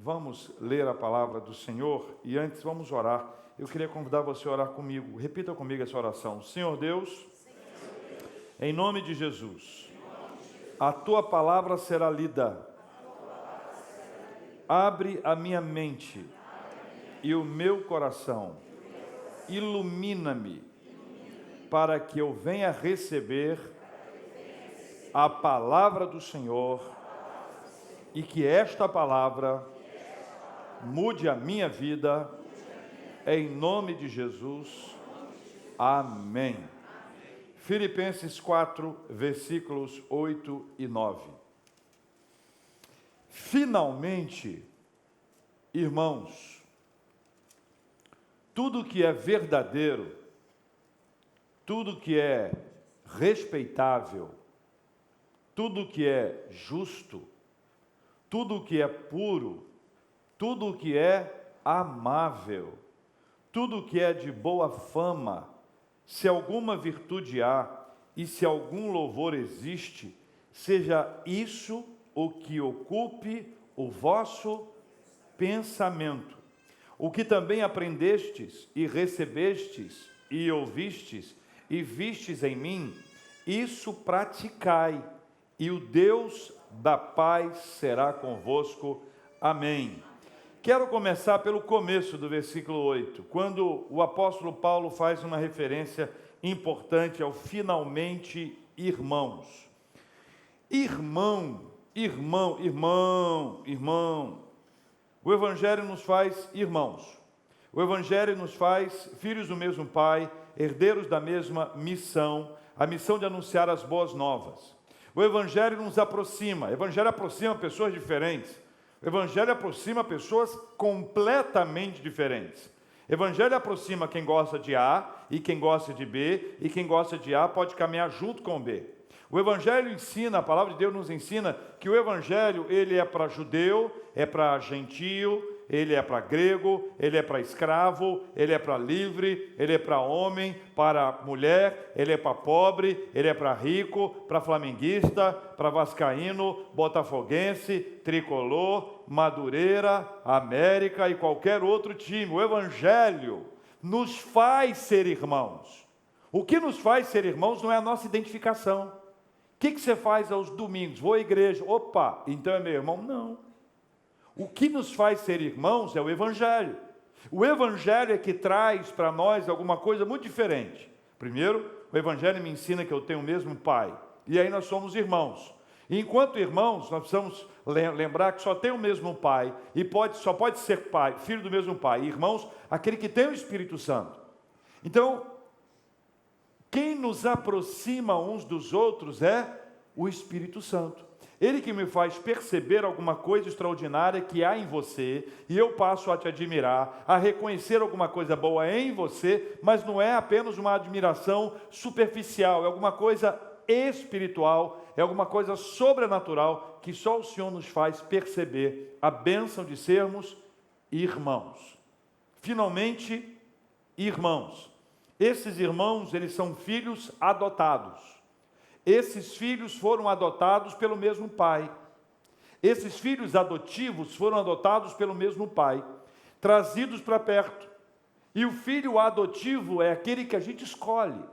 vamos ler a palavra do Senhor e antes vamos orar. Eu queria convidar você a orar comigo. Repita comigo essa oração. Senhor Deus, em nome de Jesus, a tua palavra será lida. Abre a minha mente e o meu coração. Ilumina-me para que eu venha receber a palavra do Senhor e que esta palavra mude a minha vida, em nome de Jesus. Amém. Filipenses 4, versículos 8 e 9. Finalmente, irmãos, tudo que é verdadeiro, tudo que é respeitável, tudo que é justo, tudo que é puro, tudo que é amável, tudo que é de boa fama, se alguma virtude há e se algum louvor existe, seja isso o que ocupe o vosso pensamento. O que também aprendestes e recebestes e ouvistes e vistes em mim, isso praticai, e o Deus da paz será convosco. Amém. Quero começar pelo começo do versículo 8, quando o apóstolo Paulo faz uma referência importante ao finalmente irmãos. Irmão. O Evangelho nos faz irmãos. O Evangelho nos faz filhos do mesmo Pai, herdeiros da mesma missão, a missão de anunciar as boas novas. O Evangelho nos aproxima. O Evangelho aproxima pessoas diferentes. O Evangelho aproxima pessoas completamente diferentes. O Evangelho aproxima quem gosta de A e quem gosta de B, e quem gosta de A pode caminhar junto com B. O Evangelho ensina, a palavra de Deus nos ensina que o Evangelho, ele é para judeu, é para gentio, ele é para grego, ele é para escravo, ele é para livre, ele é para homem, para mulher, ele é para pobre, ele é para rico, para flamenguista, para vascaíno, botafoguense, tricolor, Madureira, América e qualquer outro time. O Evangelho nos faz ser irmãos. O que nos faz ser irmãos não é a nossa identificação. O que você faz aos domingos? Vou à igreja. Opa, então é meu irmão? Não. O que nos faz ser irmãos é o Evangelho. O Evangelho é que traz para nós alguma coisa muito diferente. Primeiro, o Evangelho me ensina que eu tenho o mesmo Pai. E aí nós somos irmãos. E enquanto irmãos, nós precisamos lembrar que só tem o mesmo Pai. E só pode ser pai, filho do mesmo Pai. E irmãos, aquele que tem o Espírito Santo. Então, quem nos aproxima uns dos outros é o Espírito Santo. Ele que me faz perceber alguma coisa extraordinária que há em você, e eu passo a te admirar, a reconhecer alguma coisa boa em você, mas não é apenas uma admiração superficial, é alguma coisa espiritual, é alguma coisa sobrenatural, que só o Senhor nos faz perceber a bênção de sermos irmãos. Finalmente, irmãos. Esses irmãos, eles são filhos adotados. Esses filhos foram adotados pelo mesmo pai. Esses filhos adotivos foram adotados pelo mesmo pai, trazidos para perto. E o filho adotivo é aquele que a gente escolhe.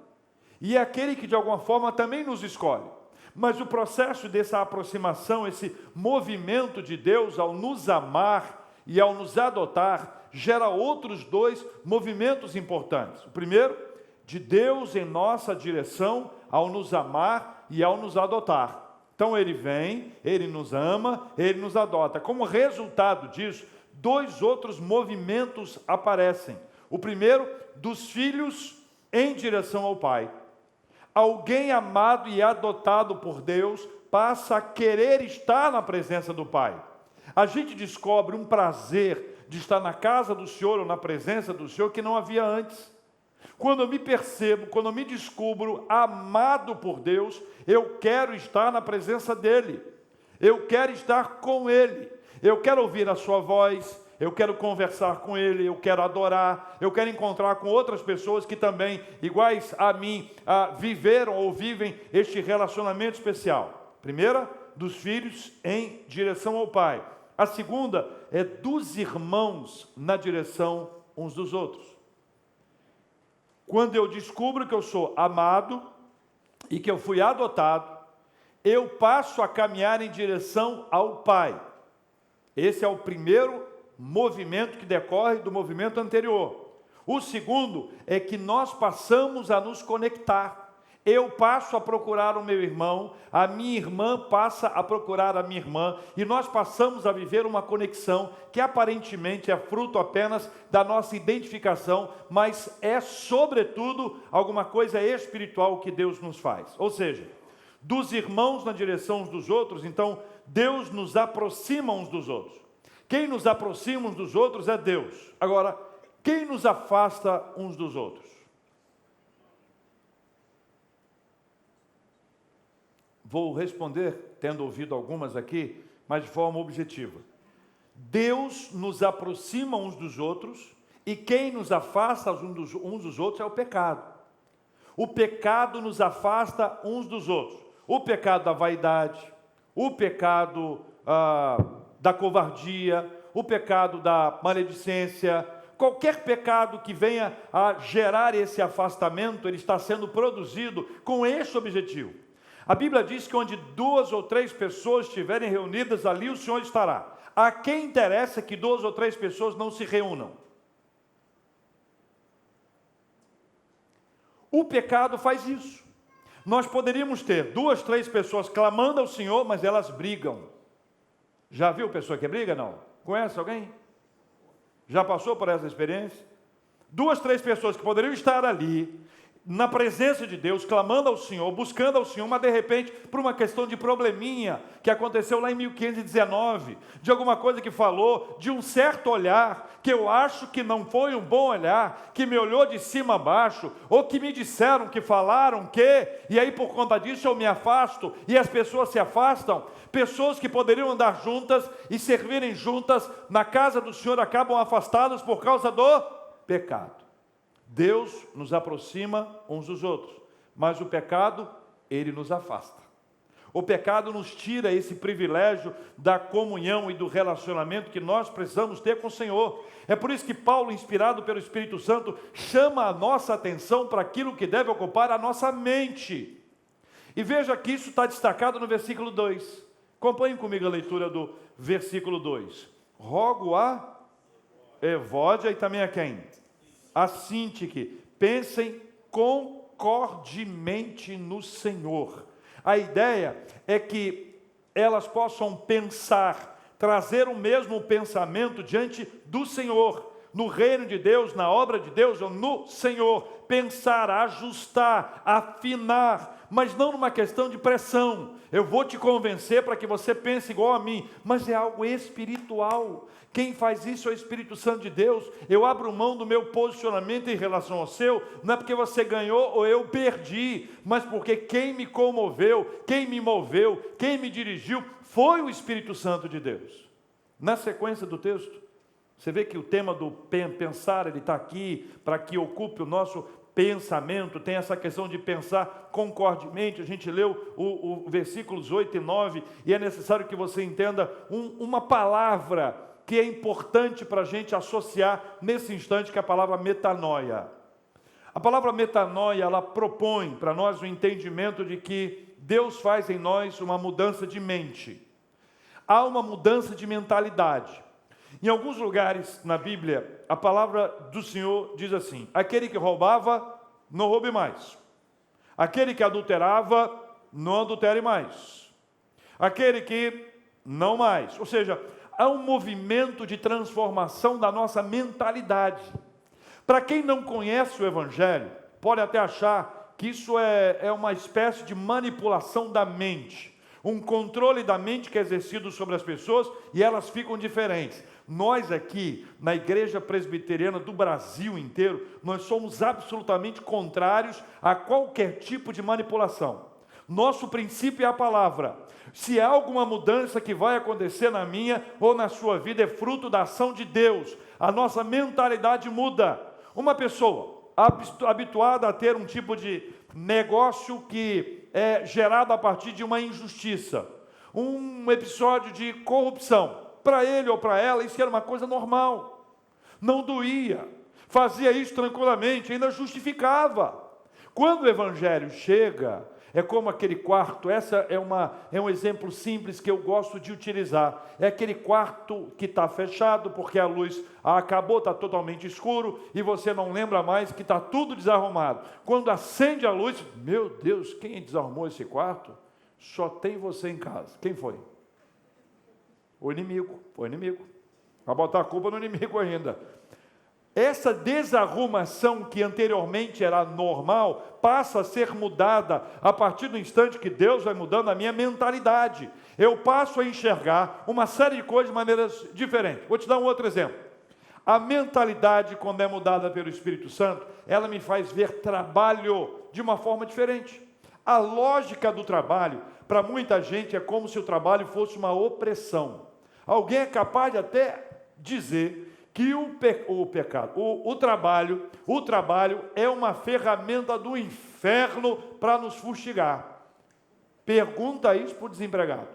E é aquele que de alguma forma também nos escolhe. Mas o processo dessa aproximação, esse movimento de Deus ao nos amar e ao nos adotar, gera outros dois movimentos importantes. O primeiro, de Deus em nossa direção, ao nos amar e ao nos adotar. Então ele vem, ele nos ama, ele nos adota. Como resultado disso, dois outros movimentos aparecem. O primeiro, dos filhos em direção ao Pai. Alguém amado e adotado por Deus passa a querer estar na presença do Pai. A gente descobre um prazer de estar na casa do Senhor ou na presença do Senhor que não havia antes. Quando eu me percebo, quando eu me descubro amado por Deus, eu quero estar na presença dEle. Eu quero estar com Ele. Eu quero ouvir a sua voz, eu quero conversar com Ele, eu quero adorar, eu quero encontrar com outras pessoas que também, iguais a mim, viveram ou vivem este relacionamento especial. Primeira, dos filhos em direção ao Pai. A segunda é dos irmãos na direção uns dos outros. Quando eu descubro que eu sou amado e que eu fui adotado, eu passo a caminhar em direção ao Pai. Esse é o primeiro movimento que decorre do movimento anterior. O segundo é que nós passamos a nos conectar. Eu passo a procurar o meu irmão, a minha irmã passa a procurar a minha irmã, e nós passamos a viver uma conexão que aparentemente é fruto apenas da nossa identificação, mas é sobretudo alguma coisa espiritual que Deus nos faz. Ou seja, dos irmãos na direção uns dos outros, então Deus nos aproxima uns dos outros. Quem nos aproxima uns dos outros é Deus. Agora, quem nos afasta uns dos outros? Vou responder, tendo ouvido algumas aqui, mas de forma objetiva. Deus nos aproxima uns dos outros, e quem nos afasta uns dos outros é o pecado. O pecado nos afasta uns dos outros. O pecado da vaidade, o pecado da covardia, o pecado da maledicência, qualquer pecado que venha a gerar esse afastamento, ele está sendo produzido com esse objetivo. A Bíblia diz que onde 2 ou 3 pessoas estiverem reunidas, ali o Senhor estará. A quem interessa que 2 ou 3 pessoas não se reúnam? O pecado faz isso. Nós poderíamos ter 2, 3 pessoas clamando ao Senhor, mas elas brigam. Já viu pessoa que briga? Não. Conhece alguém? Já passou por essa experiência? 2, 3 pessoas que poderiam estar ali, na presença de Deus, clamando ao Senhor, buscando ao Senhor, mas de repente, por uma questão de probleminha, que aconteceu lá em 1519, de alguma coisa que falou, de um certo olhar, que eu acho que não foi um bom olhar, que me olhou de cima a baixo, ou que me disseram, que falaram que, e aí por conta disso eu me afasto, e as pessoas se afastam. Pessoas que poderiam andar juntas e servirem juntas na casa do Senhor, acabam afastadas por causa do pecado. Deus nos aproxima uns dos outros, mas o pecado, ele nos afasta. O pecado nos tira esse privilégio da comunhão e do relacionamento que nós precisamos ter com o Senhor. É por isso que Paulo, inspirado pelo Espírito Santo, chama a nossa atenção para aquilo que deve ocupar a nossa mente. E veja que isso está destacado no versículo 2. Acompanhem comigo a leitura do versículo 2. Rogo a Evódia e também a quem? A Sintique, pensem concordemente no Senhor. A ideia é que elas possam pensar, trazer o mesmo pensamento diante do Senhor, no reino de Deus, na obra de Deus, ou no Senhor. Pensar, ajustar, afinar, mas não numa questão de pressão. Eu vou te convencer para que você pense igual a mim, mas é algo espiritual. Quem faz isso é o Espírito Santo de Deus. Eu abro mão do meu posicionamento em relação ao seu, não é porque você ganhou ou eu perdi, mas porque quem me comoveu, quem me moveu, quem me dirigiu, foi o Espírito Santo de Deus. Na sequência do texto, você vê que o tema do pensar, ele está aqui para que ocupe o nosso pensamento, tem essa questão de pensar concordemente. A gente leu o versículos 8 e 9, e é necessário que você entenda uma palavra que é importante para a gente associar nesse instante, que é a palavra metanoia. A palavra metanoia, ela propõe para nós o entendimento de que Deus faz em nós uma mudança de mente. Há uma mudança de mentalidade. Em alguns lugares na Bíblia, a palavra do Senhor diz assim: aquele que roubava, não roube mais. Aquele que adulterava, não adultere mais. Aquele que não mais. Ou seja, há um movimento de transformação da nossa mentalidade. Para quem não conhece o Evangelho, pode até achar que isso é uma espécie de manipulação da mente, um controle da mente que é exercido sobre as pessoas e elas ficam diferentes. Nós aqui, na Igreja Presbiteriana do Brasil inteiro, nós somos absolutamente contrários a qualquer tipo de manipulação. Nosso princípio é a palavra. Se há alguma mudança que vai acontecer na minha ou na sua vida, é fruto da ação de Deus. A nossa mentalidade muda. Uma pessoa habituada a ter um tipo de negócio que é gerado a partir de uma injustiça, um episódio de corrupção, para ele ou para ela, isso era uma coisa normal. Não doía. Fazia isso tranquilamente, ainda justificava. Quando o evangelho chega, é como aquele quarto, essa é um exemplo simples que eu gosto de utilizar. É aquele quarto que está fechado, porque a luz acabou, está totalmente escuro, e você não lembra mais que está tudo desarrumado. Quando acende a luz, meu Deus, quem desarrumou esse quarto? Só tem você em casa. Quem foi? O inimigo, foi o inimigo. Vai botar a culpa no inimigo ainda. Essa desarrumação que anteriormente era normal, passa a ser mudada a partir do instante que Deus vai mudando a minha mentalidade. Eu passo a enxergar uma série de coisas de maneiras diferentes. Vou te dar um outro exemplo. A mentalidade, quando é mudada pelo Espírito Santo, ela me faz ver trabalho de uma forma diferente. A lógica do trabalho, para muita gente, é como se o trabalho fosse uma opressão. Alguém é capaz de até dizer que o trabalho é uma ferramenta do inferno para nos fustigar. Pergunta isso para o desempregado.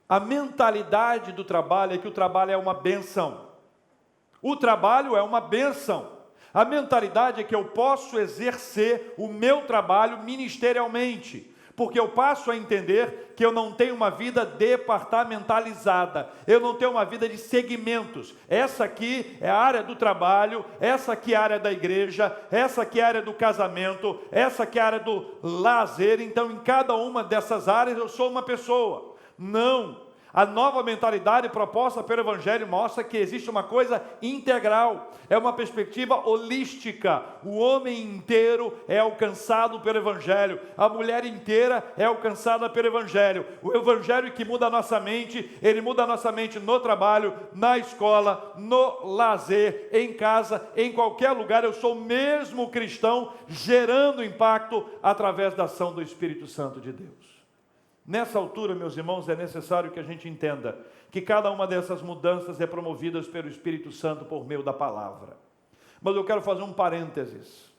A mentalidade do trabalho é que o trabalho é uma bênção. O trabalho é uma bênção. A mentalidade é que eu posso exercer o meu trabalho ministerialmente, porque eu passo a entender que eu não tenho uma vida departamentalizada, eu não tenho uma vida de segmentos. Essa aqui é a área do trabalho, essa aqui é a área da igreja, essa aqui é a área do casamento, essa aqui é a área do lazer. Então, em cada uma dessas áreas eu sou uma pessoa. Não. A nova mentalidade proposta pelo Evangelho mostra que existe uma coisa integral, é uma perspectiva holística. O homem inteiro é alcançado pelo Evangelho, a mulher inteira é alcançada pelo Evangelho. O Evangelho que muda a nossa mente, ele muda a nossa mente no trabalho, na escola, no lazer, em casa, em qualquer lugar. Eu sou mesmo cristão, gerando impacto através da ação do Espírito Santo de Deus. Nessa altura, meus irmãos, é necessário que a gente entenda que cada uma dessas mudanças é promovida pelo Espírito Santo por meio da palavra. Mas eu quero fazer um parênteses.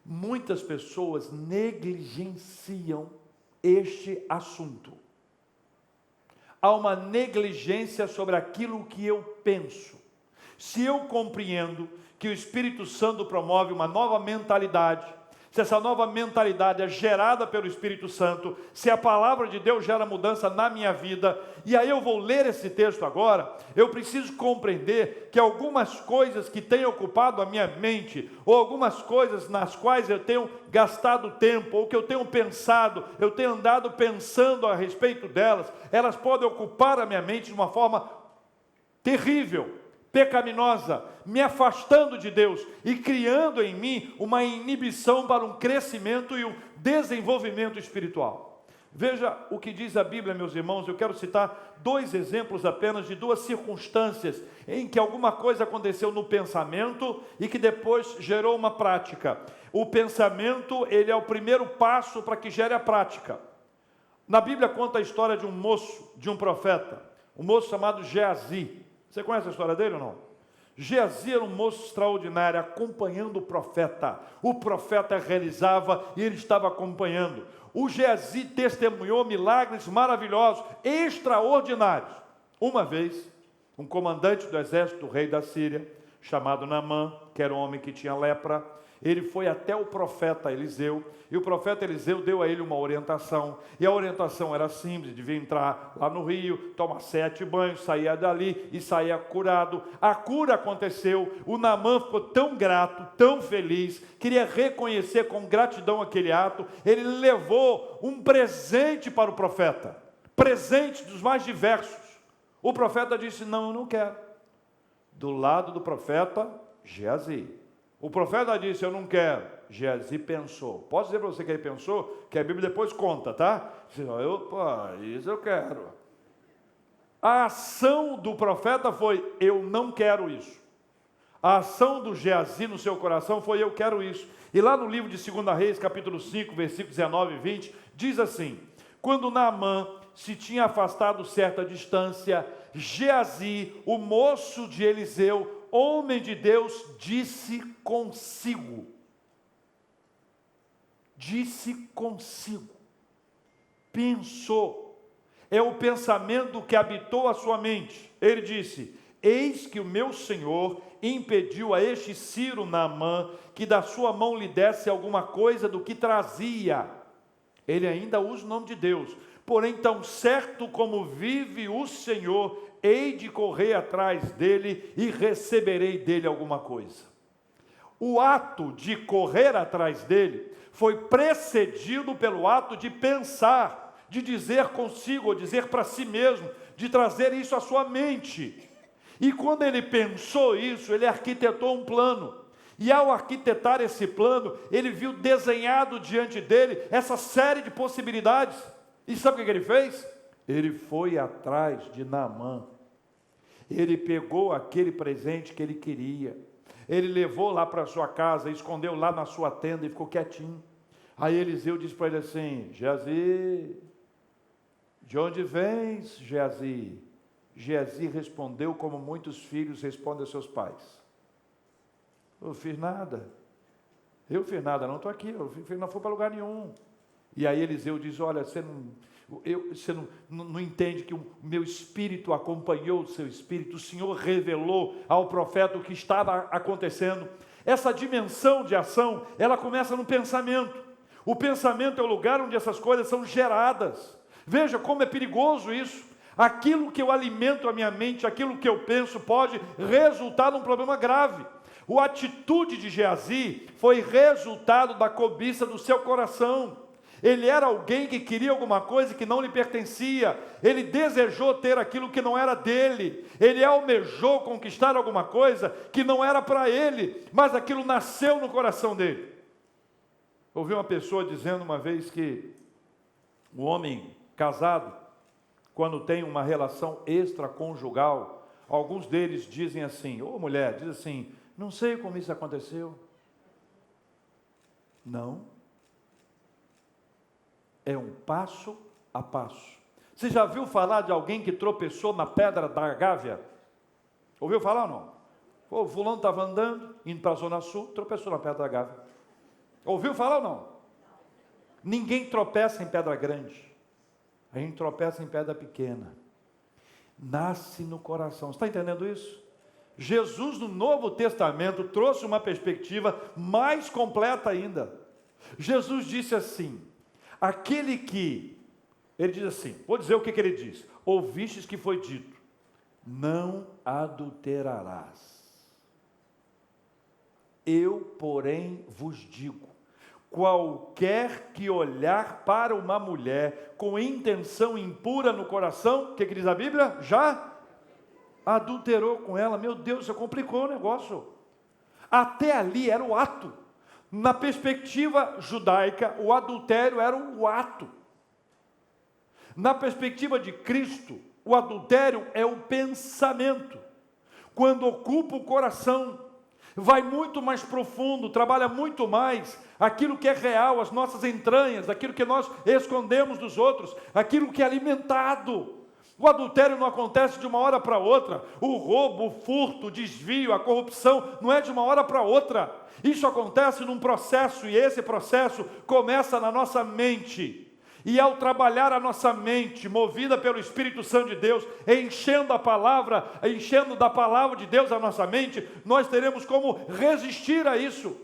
Muitas pessoas negligenciam este assunto. Há uma negligência sobre aquilo que eu penso. Se eu compreendo que o Espírito Santo promove uma nova mentalidade, se essa nova mentalidade é gerada pelo Espírito Santo, se a palavra de Deus gera mudança na minha vida, e aí eu vou ler esse texto agora, eu preciso compreender que algumas coisas que têm ocupado a minha mente, ou algumas coisas nas quais eu tenho gastado tempo, ou que eu tenho pensado, eu tenho andado pensando a respeito delas, elas podem ocupar a minha mente de uma forma terrível, pecaminosa, me afastando de Deus e criando em mim uma inibição para um crescimento e um desenvolvimento espiritual. Veja o que diz a Bíblia, meus irmãos. Eu quero citar 2 exemplos apenas de 2 circunstâncias em que alguma coisa aconteceu no pensamento e que depois gerou uma prática. O pensamento, ele é o primeiro passo para que gere a prática. Na Bíblia conta a história de um moço, de um profeta, um moço chamado Geazi. Você conhece a história dele ou não? Geazi era um moço extraordinário, acompanhando o profeta. O profeta realizava e ele estava acompanhando. O Geazi testemunhou milagres maravilhosos, extraordinários. Uma vez, um comandante do exército do rei da Síria, chamado Naamã, que era um homem que tinha lepra, ele foi até o profeta Eliseu, e o profeta Eliseu deu a ele uma orientação, e a orientação era simples: devia entrar lá no rio, tomar 7 banhos, saía dali e saía curado. A cura aconteceu, o Naamã ficou tão grato, tão feliz, queria reconhecer com gratidão aquele ato. Ele levou um presente para o profeta, presente dos mais diversos. O profeta disse: não, eu não quero. Do lado do profeta, Geazi. O profeta disse: eu não quero. Geazi pensou. Posso dizer para você que ele pensou? Que a Bíblia depois conta, tá? Isso eu quero. A ação do profeta foi: eu não quero isso. A ação do Geazi no seu coração foi: eu quero isso. E lá no livro de 2 Reis, capítulo 5, versículos 19 e 20, diz assim: quando Naamã se tinha afastado certa distância, Geazi, o moço de Eliseu, homem de Deus, disse consigo, pensou. É o pensamento que habitou a sua mente. Ele disse: eis que o meu Senhor impediu a este Ciro Naamã que da sua mão lhe desse alguma coisa do que trazia. Ele ainda usa o nome de Deus. Porém, tão certo como vive o Senhor, hei de correr atrás dele e receberei dele alguma coisa. O ato de correr atrás dele foi precedido pelo ato de pensar, de dizer consigo, ou dizer para si mesmo, de trazer isso à sua mente. E quando ele pensou isso, ele arquitetou um plano. E ao arquitetar esse plano, ele viu desenhado diante dele essa série de possibilidades. E sabe o que ele fez? Ele foi atrás de Naamã. Ele pegou aquele presente que ele queria. Ele levou lá para a sua casa, escondeu lá na sua tenda e ficou quietinho. Aí Eliseu disse para ele assim: Geazi, de onde vens, Geazi? Geazi respondeu como muitos filhos respondem aos seus pais: eu fiz nada, não estou aqui, eu não fui para lugar nenhum. E aí Eliseu diz: olha, você não entende que o meu espírito acompanhou o seu espírito, o Senhor revelou ao profeta o que estava acontecendo. Essa dimensão de ação, ela começa no pensamento. O pensamento é o lugar onde essas coisas são geradas. Veja como é perigoso isso. Aquilo que eu alimento a minha mente, aquilo que eu penso, pode resultar num problema grave. A atitude de Geazi foi resultado da cobiça do seu coração. Ele era alguém que queria alguma coisa que não lhe pertencia. Ele desejou ter aquilo que não era dele. Ele almejou conquistar alguma coisa que não era para ele, mas aquilo nasceu no coração dele. Ouvi uma pessoa dizendo uma vez que o homem casado, quando tem uma relação extraconjugal, alguns deles dizem assim, ou mulher, diz assim: não sei como isso aconteceu. Não. É um passo a passo. Você já viu falar de alguém que tropeçou na pedra da Gávea? Ouviu falar ou não? O fulano estava andando, indo para a Zona Sul, tropeçou na pedra da Gávea. Ouviu falar ou não? Ninguém tropeça em pedra grande. A gente tropeça em pedra pequena. Nasce no coração. Você está entendendo isso? Jesus, no Novo Testamento, trouxe uma perspectiva mais completa ainda. Jesus disse assim: aquele que, ele diz assim, vou dizer o que ele diz: ouvistes que foi dito, não adulterarás. Eu, porém, vos digo, qualquer que olhar para uma mulher com intenção impura no coração, o que diz a Bíblia? Já adulterou com ela. Meu Deus, isso complicou o negócio. Até ali era o ato. Na perspectiva judaica, o adultério era o ato. Na perspectiva de Cristo, o adultério é o pensamento. Quando ocupa o coração, vai muito mais profundo, trabalha muito mais aquilo que é real, as nossas entranhas, aquilo que nós escondemos dos outros, aquilo que é alimentado. O adultério não acontece de uma hora para outra. O roubo, o furto, o desvio, a corrupção não é de uma hora para outra. Isso acontece num processo, e esse processo começa na nossa mente. E ao trabalhar a nossa mente, movida pelo Espírito Santo de Deus, enchendo da palavra de Deus a nossa mente, nós teremos como resistir a isso.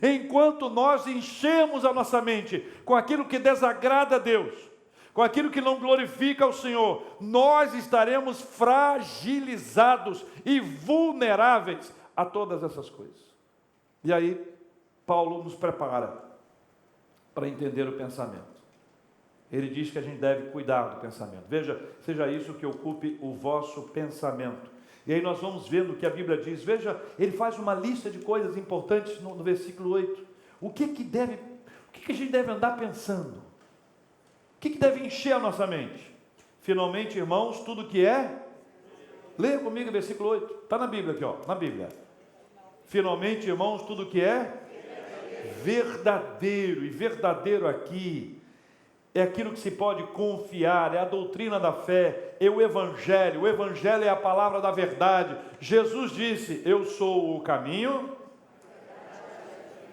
Enquanto nós enchemos a nossa mente com aquilo que desagrada a Deus, com aquilo que não glorifica ao Senhor, nós estaremos fragilizados e vulneráveis a todas essas coisas. E aí, Paulo nos prepara para entender o pensamento. Ele diz que a gente deve cuidar do pensamento. Veja, seja isso que ocupe o vosso pensamento. E aí nós vamos vendo o que a Bíblia diz. Veja, ele faz uma lista de coisas importantes no versículo 8. O que a gente deve andar pensando? O que deve encher a nossa mente? Finalmente, irmãos, tudo que é... Leia comigo o versículo 8. Está na Bíblia aqui, ó, na Bíblia. Finalmente, irmãos, tudo que é verdadeiro. E verdadeiro aqui é aquilo que se pode confiar, é a doutrina da fé, é o Evangelho. O Evangelho é a palavra da verdade. Jesus disse: eu sou o caminho,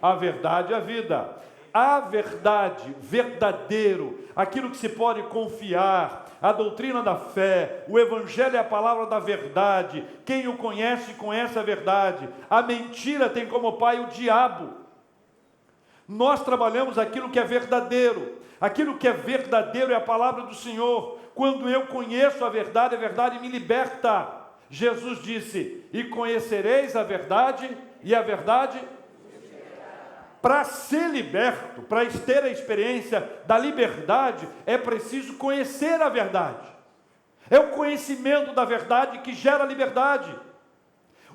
a verdade e a vida. a verdade, verdadeiro, aquilo que se pode confiar, a doutrina da fé, o Evangelho é a palavra da verdade, quem o conhece, conhece a verdade, a mentira tem como pai o diabo. Nós trabalhamos aquilo que é verdadeiro é a palavra do Senhor. Quando eu conheço a verdade me liberta. Jesus disse, e conhecereis a verdade, e a verdade... Para ser liberto, para ter a experiência da liberdade, é preciso conhecer a verdade. É o conhecimento da verdade que gera liberdade.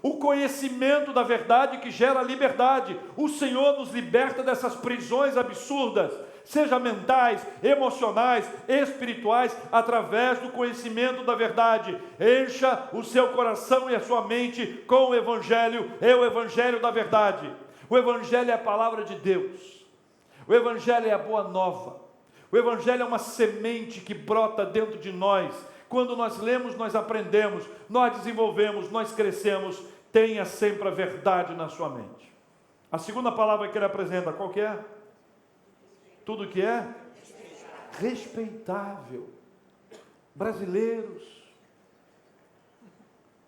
O conhecimento da verdade que gera liberdade. O Senhor nos liberta dessas prisões absurdas, seja mentais, emocionais, espirituais, através do conhecimento da verdade. Encha o seu coração e a sua mente com o Evangelho, é o Evangelho da verdade. O Evangelho é a palavra de Deus. O Evangelho é a boa nova. O Evangelho é uma semente que brota dentro de nós. Quando nós lemos, nós aprendemos, nós desenvolvemos, nós crescemos. Tenha sempre a verdade na sua mente. A segunda palavra que ele apresenta, qual que é? Tudo que é? Respeitável. Brasileiros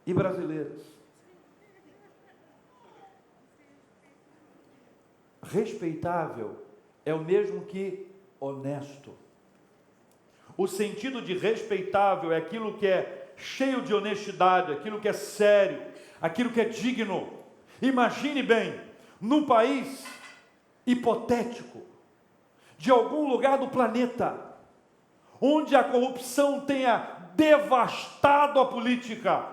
e brasileiras. Respeitável é o mesmo que honesto. O sentido de respeitável é aquilo que é cheio de honestidade, aquilo que é sério, aquilo que é digno. Imagine bem, num país hipotético, de algum lugar do planeta, onde a corrupção tenha devastado a política,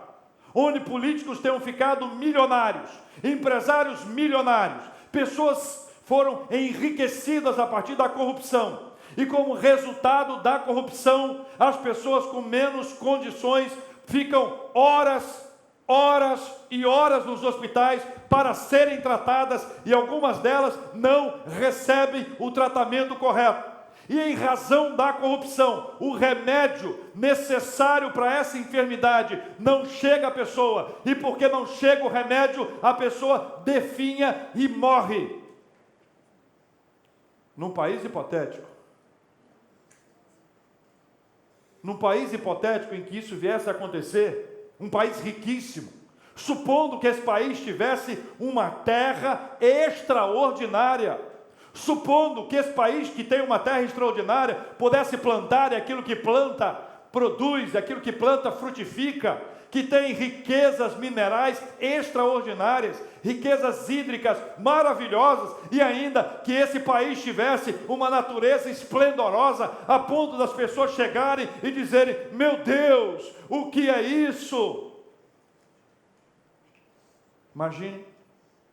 onde políticos tenham ficado milionários, empresários milionários, pessoas foram enriquecidas a partir da corrupção. E como resultado da corrupção, as pessoas com menos condições ficam horas e horas nos hospitais para serem tratadas, e algumas delas não recebem o tratamento correto. E em razão da corrupção, o remédio necessário para essa enfermidade não chega à pessoa. E porque não chega o remédio, a pessoa definha e morre. Num país hipotético em que isso viesse a acontecer, um país riquíssimo, supondo que esse país tivesse uma terra extraordinária, supondo que esse país que tem uma terra extraordinária pudesse plantar, e aquilo que planta produz, aquilo que planta frutifica, que tem riquezas minerais extraordinárias, riquezas hídricas maravilhosas, e ainda que esse país tivesse uma natureza esplendorosa, a ponto das pessoas chegarem e dizerem: meu Deus, o que é isso? Imagine,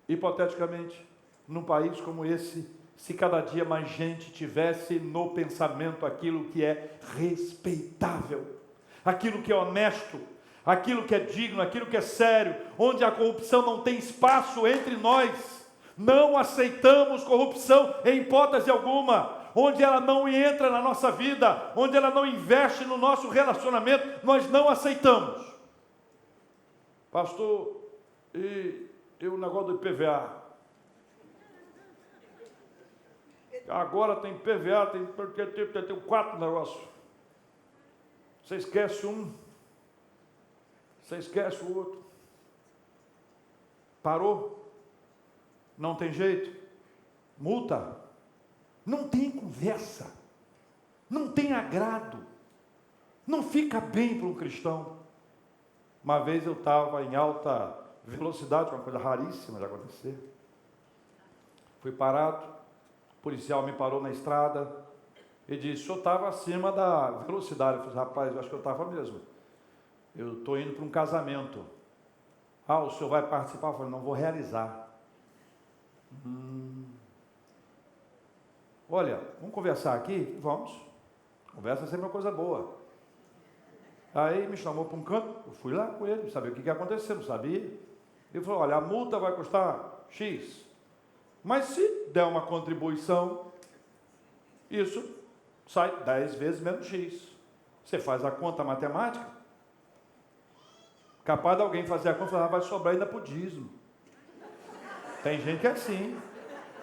hipoteticamente, num país como esse, se cada dia mais gente tivesse no pensamento aquilo que é respeitável, aquilo que é honesto, aquilo que é digno, aquilo que é sério, onde a corrupção não tem espaço entre nós. Não aceitamos corrupção em hipótese alguma. Onde ela não entra na nossa vida, onde ela não investe no nosso relacionamento, nós não aceitamos. Pastor, e o negócio do IPVA? Agora tem PVA, tem 4 negócios. Você esquece um, você esquece o outro. Parou? Não tem jeito? Multa? Não tem conversa. Não tem agrado. Não fica bem para um cristão. Uma vez eu estava em alta velocidade, uma coisa raríssima de acontecer. Fui parado, o policial me parou na estrada e disse: o senhor estava acima da velocidade. Eu falei: rapaz, eu acho que eu estava mesmo. Eu estou indo para um casamento. Ah, o senhor vai participar? Eu falei: não, vou realizar. Olha, vamos conversar aqui? Vamos. Conversa sempre uma coisa boa. Aí me chamou para um canto, eu fui lá com ele, sabia o que ia acontecer, não sabia. Ele falou: olha, a multa vai custar X. Mas se der uma contribuição, isso sai 10 vezes menos X. Você faz a conta matemática. Capaz de alguém fazer a conta e falar: vai sobrar ainda para o dízimo. Tem gente que é assim,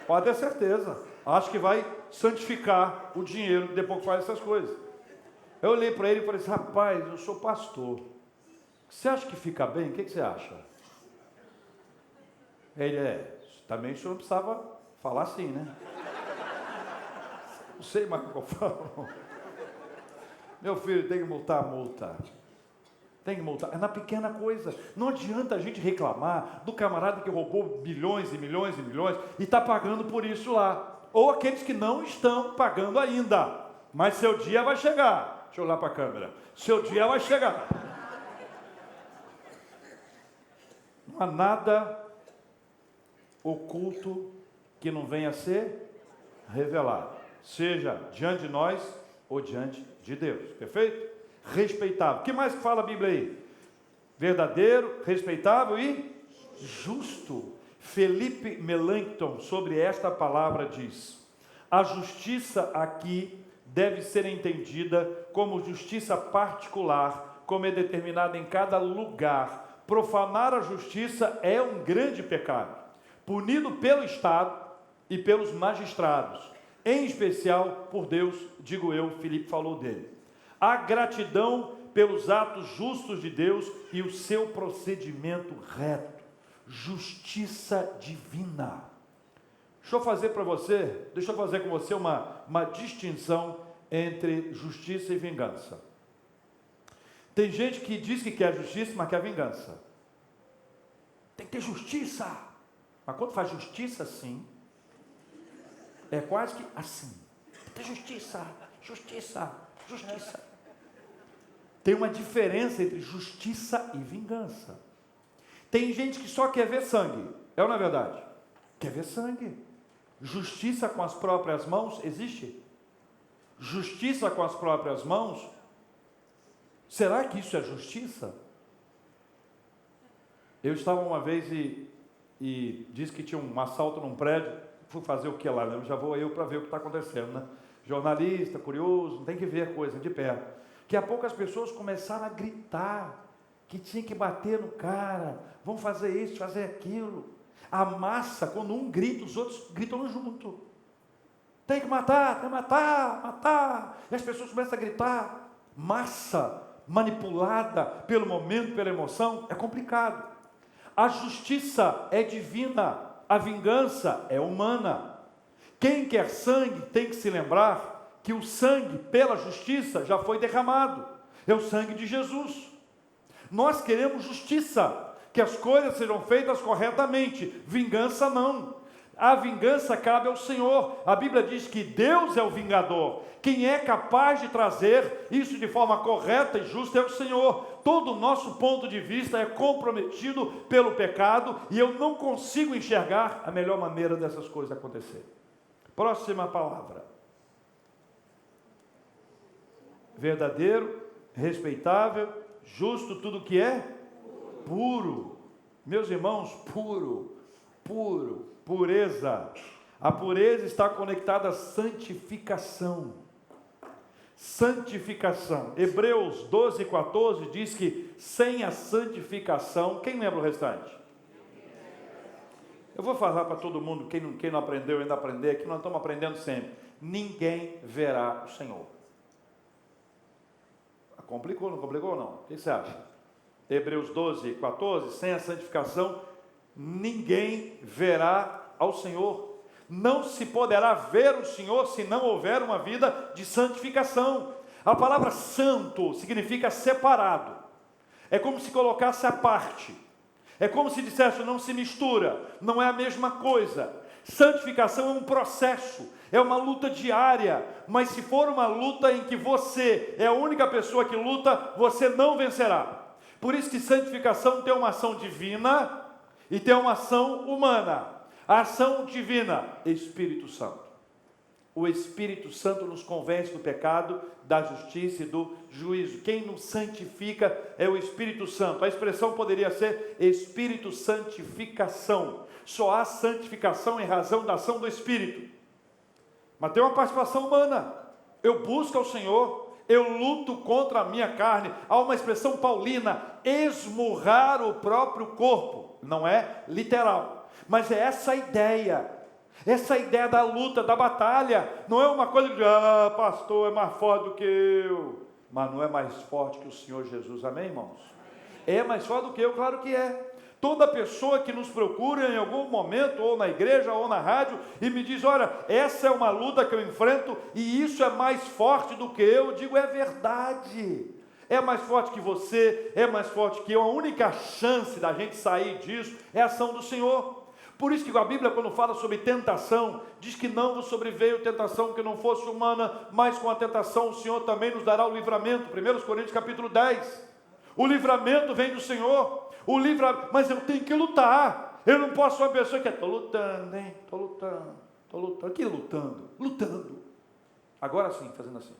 pode ter certeza. Acha que vai santificar o dinheiro depois que faz essas coisas. Eu olhei para ele e falei assim, rapaz, eu sou pastor. Você acha que fica bem? O que você acha? Ele também o senhor não precisava falar assim, né? Não sei mais o que eu falo. Meu filho, tem que multar, multa. Tem que multar. É na pequena coisa. Não adianta a gente reclamar do camarada que roubou bilhões e milhões e milhões e está pagando por isso lá. Ou aqueles que não estão pagando ainda. Mas seu dia vai chegar. Deixa eu olhar para a câmera. Seu dia vai chegar. Não há nada oculto que não venha a ser revelado. Seja diante de nós ou diante de Deus. Perfeito? Respeitável. O que mais que fala a Bíblia aí? Verdadeiro, respeitável e justo. Felipe Melanchthon, sobre esta palavra, diz: a justiça aqui deve ser entendida como justiça particular, como é determinada em cada lugar. Profanar a justiça é um grande pecado, punido pelo Estado e pelos magistrados, em especial por Deus, digo eu. Felipe falou dele. A gratidão pelos atos justos de Deus e o seu procedimento reto. Justiça divina. Deixa eu fazer com você uma distinção entre justiça e vingança. Tem gente que diz que quer justiça, mas quer vingança. Tem que ter justiça. Mas quando faz justiça assim, é quase que assim. Tem justiça, justiça, justiça. Tem uma diferença entre justiça e vingança. Tem gente que só quer ver sangue. É ou não é verdade? Quer ver sangue. Justiça com as próprias mãos existe? Justiça com as próprias mãos? Será que isso é justiça? Eu estava uma vez e disse que tinha um assalto num prédio. Fui fazer o que lá? Já vou eu para ver o que está acontecendo, né? Jornalista, curioso, tem que ver a coisa de perto. Daqui a pouco as pessoas começaram a gritar que tinha que bater no cara, vão fazer isso, fazer aquilo. A massa, quando um grita, os outros gritam junto. Tem que matar, tem que matar, matar. E as pessoas começam a gritar. Massa manipulada pelo momento, pela emoção, é complicado. A justiça é divina, a vingança é humana. Quem quer sangue tem que se lembrar que o sangue pela justiça já foi derramado. É o sangue de Jesus. Nós queremos justiça, que as coisas sejam feitas corretamente. Vingança não. A vingança cabe ao Senhor. A Bíblia diz que Deus é o vingador. Quem é capaz de trazer isso de forma correta e justa é o Senhor. Todo o nosso ponto de vista é comprometido pelo pecado e eu não consigo enxergar a melhor maneira dessas coisas acontecerem. Próxima palavra. Verdadeiro, respeitável, justo, tudo que é puro. Meus irmãos, puro, pureza. A pureza está conectada à santificação. Santificação. Hebreus 12:14 diz que sem a santificação, quem lembra o restante? Eu vou falar para todo mundo, quem não aprendeu ainda aprender, que nós estamos aprendendo sempre. Ninguém verá o Senhor. Complicou, não complicou não? O que você acha? Hebreus 12:14, sem a santificação, ninguém verá ao Senhor. Não se poderá ver o Senhor se não houver uma vida de santificação. A palavra santo significa separado. É como se colocasse à parte. É como se dissesse, não se mistura, não é a mesma coisa. Santificação é um processo, é uma luta diária, mas se for uma luta em que você é a única pessoa que luta, você não vencerá. Por isso que santificação tem uma ação divina e tem uma ação humana. A ação divina, Espírito Santo. O Espírito Santo nos convence do pecado, da justiça e do juízo. Quem nos santifica é o Espírito Santo. A expressão poderia ser Espírito Santificação. Só há santificação em razão da ação do Espírito. Mas tem uma participação humana. Eu busco ao Senhor, eu luto contra a minha carne. Há uma expressão paulina, esmurrar o próprio corpo. Não é literal, mas é essa a ideia. Essa ideia da luta, da batalha, não é uma coisa de, pastor, é mais forte do que eu. Mas não é mais forte que o Senhor Jesus, amém, irmãos? É mais forte do que eu, claro que é. Toda pessoa que nos procura em algum momento, ou na igreja, ou na rádio, e me diz, olha, essa é uma luta que eu enfrento, e isso é mais forte do que eu digo, é verdade. É mais forte que você, é mais forte que eu. A única chance da gente sair disso é a ação do Senhor. Por isso que a Bíblia, quando fala sobre tentação, diz que não vos sobreveio tentação que não fosse humana, mas com a tentação o Senhor também nos dará o livramento. 1 Coríntios capítulo 10. O livramento vem do Senhor. Mas eu tenho que lutar. Eu não posso ser uma pessoa que estou lutando, hein? Estou lutando. Que lutando? Lutando. Agora sim, fazendo assim.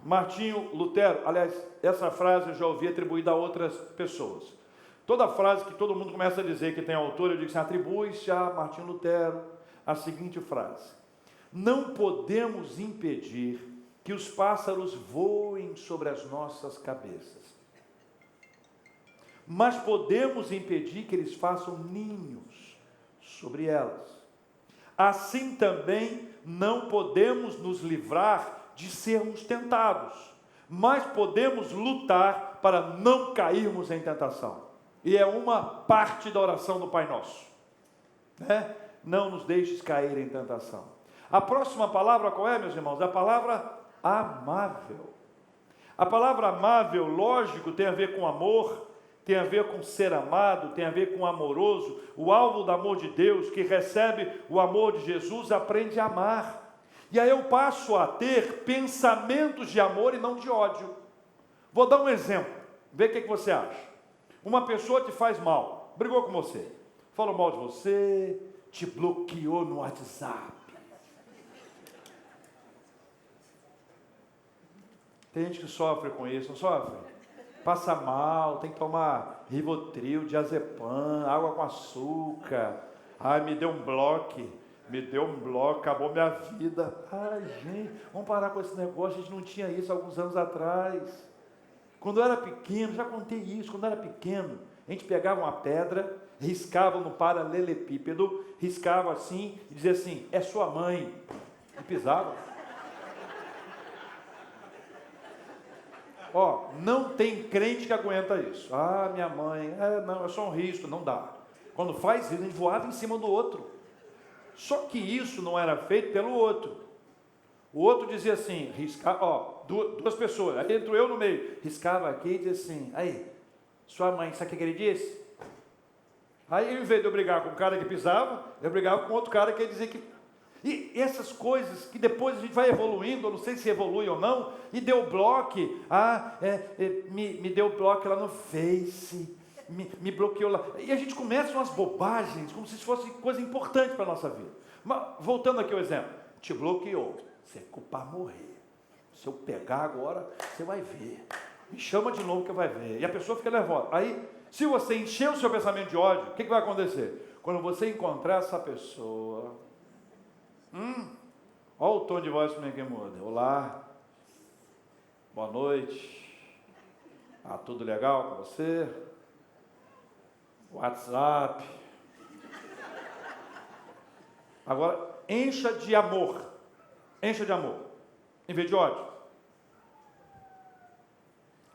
Martinho Lutero, aliás, essa frase eu já ouvi atribuída a outras pessoas. Toda frase que todo mundo começa a dizer que tem autor, eu digo assim, atribui-se a Martinho Lutero a seguinte frase: não podemos impedir que os pássaros voem sobre as nossas cabeças, mas podemos impedir que eles façam ninhos sobre elas. Assim também não podemos nos livrar de sermos tentados, mas podemos lutar para não cairmos em tentação. E é uma parte da oração do Pai Nosso, né? Não nos deixes cair em tentação. A próxima palavra qual é, meus irmãos? A palavra amável. A palavra amável, lógico, tem a ver com amor, tem a ver com ser amado, tem a ver com amoroso. O alvo do amor de Deus, que recebe o amor de Jesus, aprende a amar. E aí eu passo a ter pensamentos de amor e não de ódio. Vou dar um exemplo, vê o que você acha. Uma pessoa te faz mal, brigou com você, falou mal de você, te bloqueou no WhatsApp. Tem gente que sofre com isso, não sofre? Passa mal, tem que tomar Rivotril, diazepam, água com açúcar. Ai, me deu um bloco, acabou minha vida. Ai, gente, vamos parar com esse negócio, a gente não tinha isso alguns anos atrás. Quando eu era pequeno, já contei isso, quando eu era pequeno, a gente pegava uma pedra, riscava no paralelepípedo, riscava assim, e dizia assim, é sua mãe, e pisava. Não tem crente que aguenta isso. Minha mãe, não, é só um risco, não dá. Quando faz isso, a gente voava em cima do outro. Só que isso não era feito pelo outro. O outro dizia assim, duas pessoas, aí entro eu no meio, riscava aqui e dizia assim, aí, sua mãe, sabe o que ele disse? Aí, em vez de eu brigar com o cara que pisava, eu brigava com outro cara que ia dizer que... E essas coisas que depois a gente vai evoluindo, eu não sei se evolui ou não, e deu bloco, me deu bloco lá no Face, me bloqueou lá. E a gente começa umas bobagens, como se isso fosse coisa importante para a nossa vida. Mas, voltando aqui ao exemplo, te bloqueou, você é culpar morrer. Se eu pegar agora, você vai ver. Me chama de novo que vai ver. E a pessoa fica nervosa. Aí, se você encher o seu pensamento de ódio, o que vai acontecer? Quando você encontrar essa pessoa... olha o tom de voz como é que muda. Olá, boa noite, tudo legal com você? WhatsApp. Agora, encha de amor, em vez de ódio.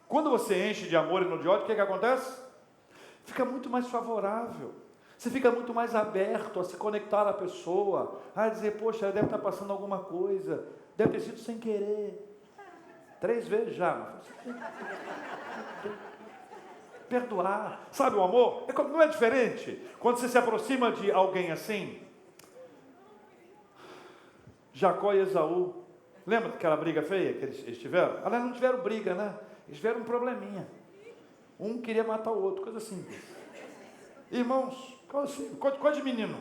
Quando você enche de amor e não de ódio, o que acontece? Fica muito mais favorável. Você fica muito mais aberto a se conectar à pessoa, a dizer, poxa, deve estar passando alguma coisa, deve ter sido sem querer. 3 vezes já. Perdoar. Sabe o amor? Não é diferente? Quando você se aproxima de alguém assim, Jacó e Esaú, lembra daquela briga feia que eles tiveram? Aliás, não tiveram briga, né? Eles tiveram um probleminha. Um queria matar o outro, coisa simples. Irmãos, coisa de menino.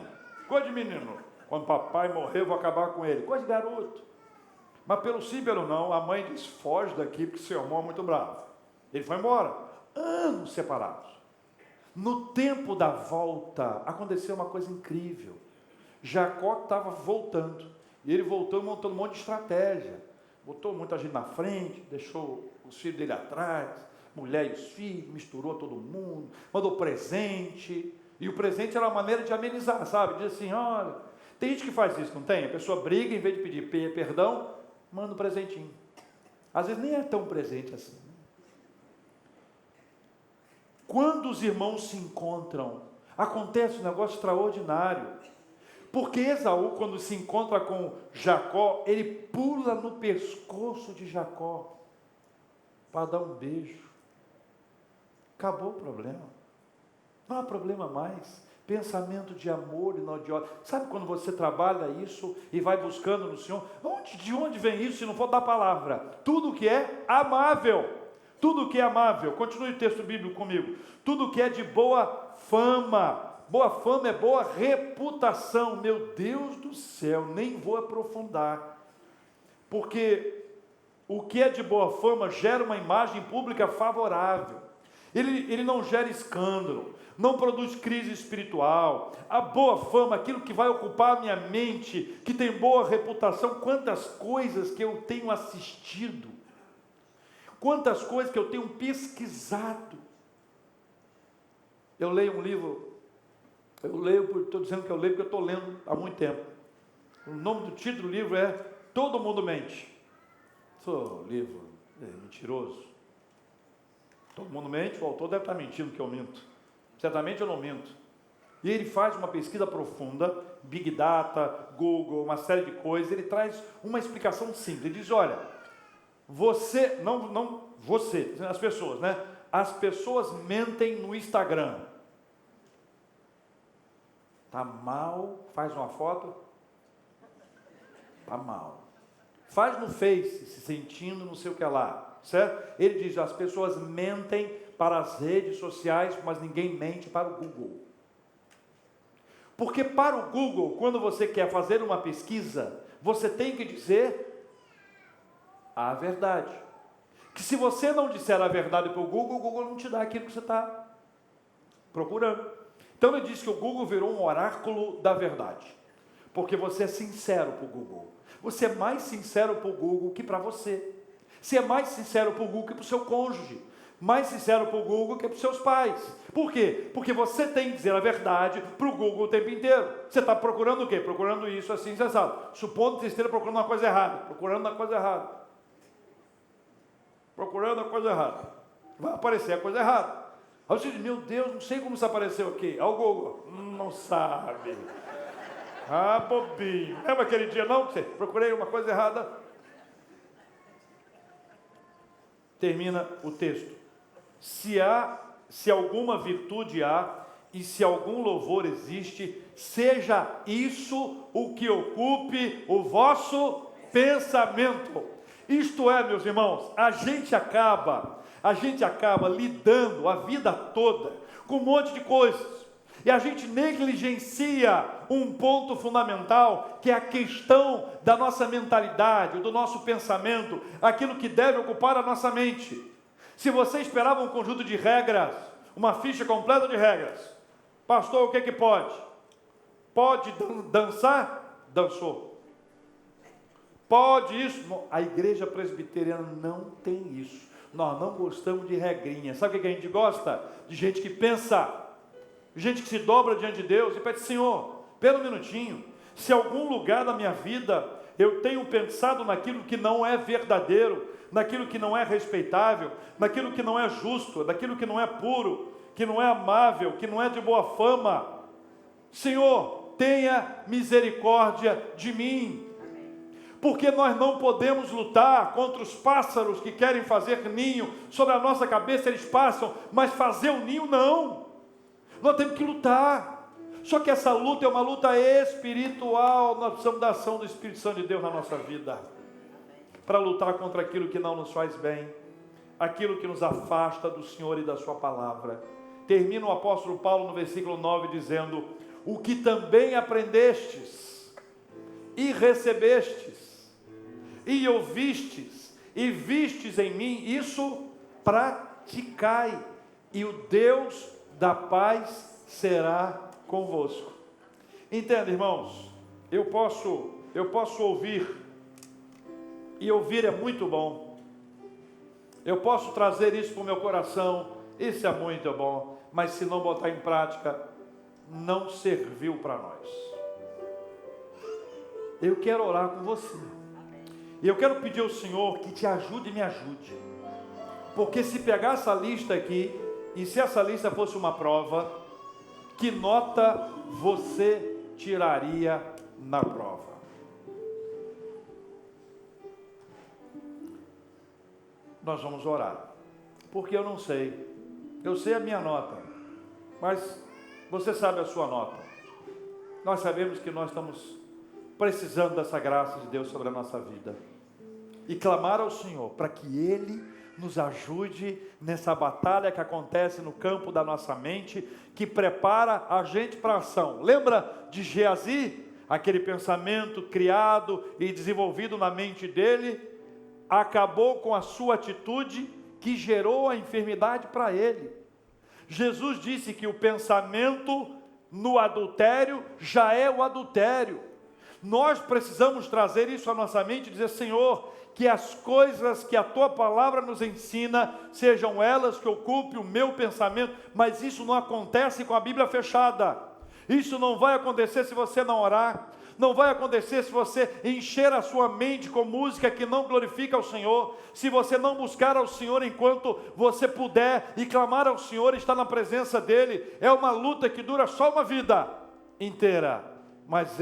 Quando papai morrer, eu vou acabar com ele. Coisa de garoto. Mas pelo sim, pelo não, a mãe disse, foge daqui, porque seu irmão é muito bravo. Ele foi embora. Anos separados. No tempo da volta, aconteceu uma coisa incrível. Jacó estava voltando. E ele voltou montando um monte de estratégia. Botou muita gente na frente, deixou os filhos dele atrás, mulher e os filhos, misturou todo mundo, mandou presente. E o presente era uma maneira de amenizar, sabe? Diz assim, olha, tem gente que faz isso, não tem? A pessoa briga, em vez de pedir perdão, manda um presentinho. Às vezes nem é tão presente assim. Quando os irmãos se encontram, acontece um negócio extraordinário. Porque Esaú, quando se encontra com Jacó, ele pula no pescoço de Jacó para dar um beijo. Acabou o problema. Não há problema mais. Pensamento de amor e não de ódio. Sabe quando você trabalha isso e vai buscando no Senhor? De onde vem isso se não for da palavra? Tudo que é amável. Tudo que é amável. Continue o texto bíblico comigo. Tudo que é de boa fama. Boa fama é boa reputação. Meu Deus do céu, nem vou aprofundar. Porque o que é de boa fama gera uma imagem pública favorável. Ele não gera escândalo, não produz crise espiritual. A boa fama, aquilo que vai ocupar a minha mente, que tem boa reputação. Quantas coisas que eu tenho assistido, quantas coisas que eu tenho pesquisado. Eu leio um livro, estou dizendo que eu leio porque eu estou lendo há muito tempo. O nome do título do livro é Todo Mundo Mente. Sou livro mentiroso. Todo mundo mente, o autor deve estar mentindo que eu minto. Certamente eu não minto. E ele faz uma pesquisa profunda, Big Data, Google, uma série de coisas. Ele traz uma explicação simples. Ele diz, olha, você, as pessoas, né? As pessoas mentem no Instagram. Tá mal, faz uma foto. Tá mal. Faz no Face, se sentindo não sei o que lá, certo? Ele diz, as pessoas mentem para as redes sociais, mas ninguém mente para o Google. Porque para o Google, quando você quer fazer uma pesquisa, você tem que dizer a verdade. Que se você não disser a verdade para o Google não te dá aquilo que você está procurando. Então ele diz que o Google virou um oráculo da verdade. Porque você é sincero para o Google. Você é mais sincero para o Google que para você. Você é mais sincero para o Google que para o seu cônjuge. Mais sincero para o Google que para os seus pais. Por quê? Porque você tem que dizer a verdade para o Google o tempo inteiro. Você está procurando o quê? Procurando isso assim, sensato. Supondo que você esteja procurando uma coisa errada. Procurando a coisa errada. Procurando a coisa errada. Vai aparecer a coisa errada. Aí você diz, meu Deus, não sei como isso apareceu aqui. Ao Google, não sabe. Ah, bobinho. Lembra aquele dia não que você procurei uma coisa errada? Termina o texto. Se alguma virtude há, e se algum louvor existe, seja isso o que ocupe o vosso pensamento. Isto é, meus irmãos, a gente acaba lidando a vida toda com um monte de coisas. E a gente negligencia um ponto fundamental, que é a questão da nossa mentalidade, do nosso pensamento, aquilo que deve ocupar a nossa mente. Se você esperava um conjunto de regras, uma ficha completa de regras, pastor, o que é que pode? Pode dançar? Dançou. Pode isso? A igreja presbiteriana não tem isso. Nós não gostamos de regrinha. Sabe o que a gente gosta? De gente que pensa. Gente que se dobra diante de Deus e pede, Senhor, pera um minutinho, se algum lugar da minha vida eu tenho pensado naquilo que não é verdadeiro, naquilo que não é respeitável, naquilo que não é justo, naquilo que não é puro, que não é amável, que não é de boa fama, Senhor, tenha misericórdia de mim. Porque nós não podemos lutar contra os pássaros que querem fazer ninho sobre a nossa cabeça, eles passam, mas fazer o ninho não. Nós temos que lutar. Só que essa luta é uma luta espiritual. Nós precisamos da ação do Espírito Santo de Deus na nossa vida, para lutar contra aquilo que não nos faz bem, aquilo que nos afasta do Senhor e da sua palavra. Termina o apóstolo Paulo no versículo 9 dizendo, o que também aprendestes e recebestes e ouvistes e vistes em mim, isso praticai, e o Deus da paz será convosco. Entenda, irmãos, eu posso ouvir, e ouvir é muito bom. Eu posso trazer isso para o meu coração, isso é muito bom, mas se não botar em prática, não serviu para nós. Eu quero orar com você. E eu quero pedir ao Senhor que te ajude e me ajude. Porque se pegar essa lista aqui, e se essa lista fosse uma prova, que nota você tiraria na prova? Nós vamos orar. Porque eu não sei. Eu sei a minha nota. Mas você sabe a sua nota. Nós sabemos que nós estamos precisando dessa graça de Deus sobre a nossa vida. E clamar ao Senhor para que Ele nos ajude nessa batalha que acontece no campo da nossa mente, que prepara a gente para a ação. Lembra de Geazi? Aquele pensamento criado e desenvolvido na mente dele, acabou com a sua atitude que gerou a enfermidade para ele. Jesus disse que o pensamento no adultério já é o adultério. Nós precisamos trazer isso à nossa mente e dizer: Senhor, que as coisas que a Tua palavra nos ensina, sejam elas que ocupem o meu pensamento, mas isso não acontece com a Bíblia fechada. Isso não vai acontecer se você não orar. Não vai acontecer se você encher a sua mente com música que não glorifica ao Senhor, se você não buscar ao Senhor enquanto você puder e clamar ao Senhor e estar na presença dEle. É uma luta que dura só uma vida inteira, mas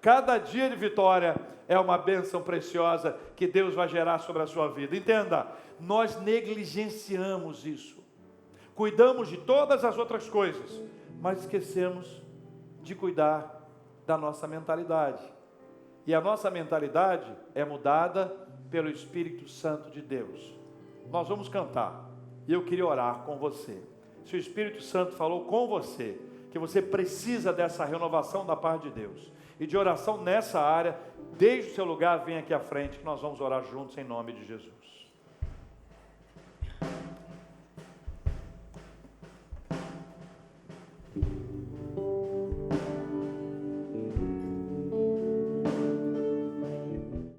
cada dia de vitória é uma bênção preciosa que Deus vai gerar sobre a sua vida. Entenda, nós negligenciamos isso, cuidamos de todas as outras coisas, mas esquecemos de cuidar da nossa mentalidade. E a nossa mentalidade é mudada pelo Espírito Santo de Deus. Nós vamos cantar, e eu queria orar com você. Se o Espírito Santo falou com você, que você precisa dessa renovação da parte de Deus, e de oração nessa área, desde o seu lugar, vem aqui à frente, que nós vamos orar juntos em nome de Jesus.